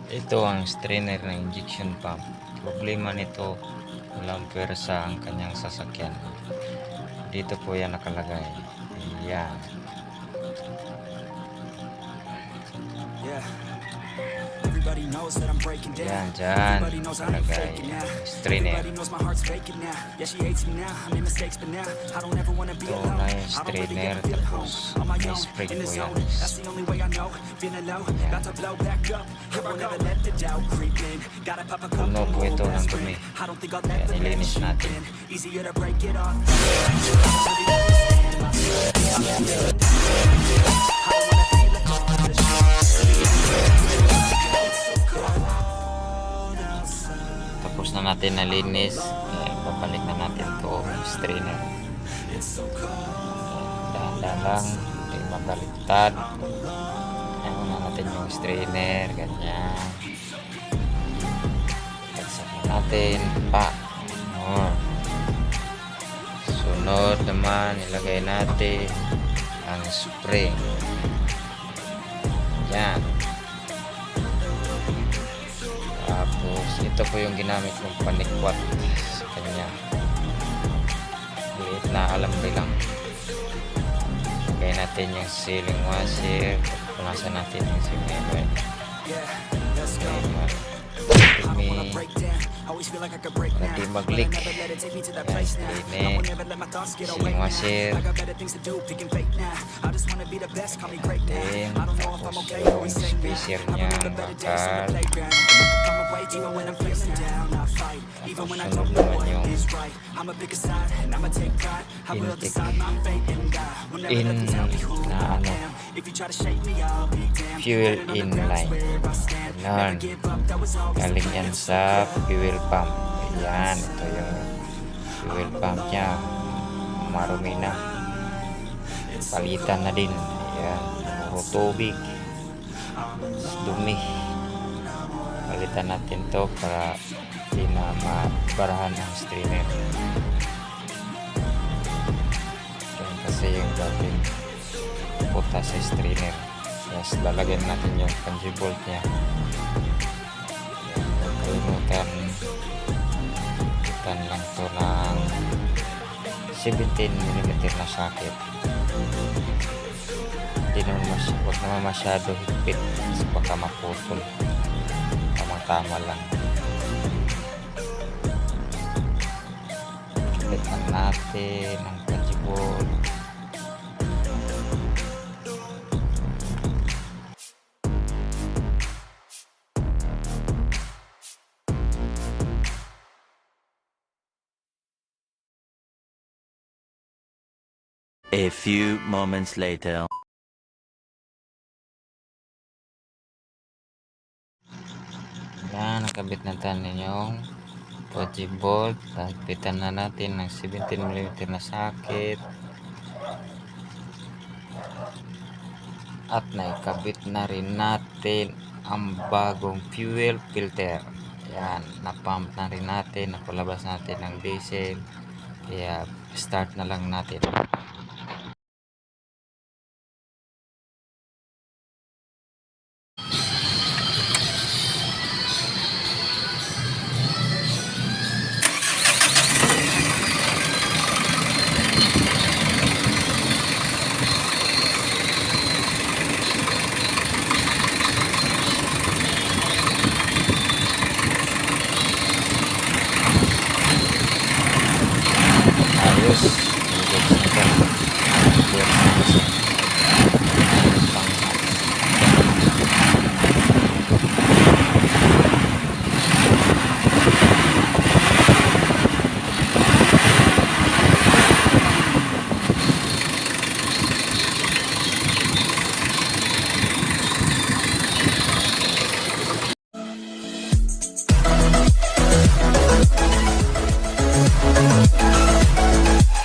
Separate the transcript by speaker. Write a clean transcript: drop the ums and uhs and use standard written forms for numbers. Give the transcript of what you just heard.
Speaker 1: Ito ang strainer ng injection pump. Problema nito, walang pwersa ang kanyang sasakyan. Dito po yan nakalagay. Yan. Yan, dyan nakalagay strainer. Ito na yung strainer, tapos may spring po yan. Puno po ito ng dumi, kaya nilinis natin. Tapos na natin nalinis, babalik na natin ito strainer. Dahan-dahan lang, hindi mabaliktad. Ayaw na natin yung strainer, ganyan. Bagsak na natin pa. Sunod naman, ilagay natin ang spring. Yan. Tapos ito po yung ginamit kong panikwat sa kanya. Liit na alambre lang. Lagay natin yung sealing washer. Punasan natin yung sealing washer. Para di mag-leak. Yan, sealing washer. Then tapos yung spacer niya bakal. Tapos sunod naman yung fuel in line. Ganon. Galing yan sa fuel pump. Ayan, ito yung fuel pump nya. Marumi na. Palitan na din. Ayan, puro tubig. Dumi. Palitan natin to para di na mabarahan ang strainer. Yan kasi yung dating puta sa strainer. Yes, lalagyan natin yung punji bolt nya. Kalimutan itan lang to ng 17mm na socket. Hindi naman huwag naman masyado higpit baka maputol. Tama lang. Kalitan natin ang punji bolt.
Speaker 2: A few moments later.
Speaker 1: Yan, nakabit na tayo yung punji bolt. Higpitan na natin ng 17mm na socket. At naikabit na rin natin ang bagong fuel filter. Yan, na-pump na rin natin, napalabas natin ng diesel. Kaya start na lang natin.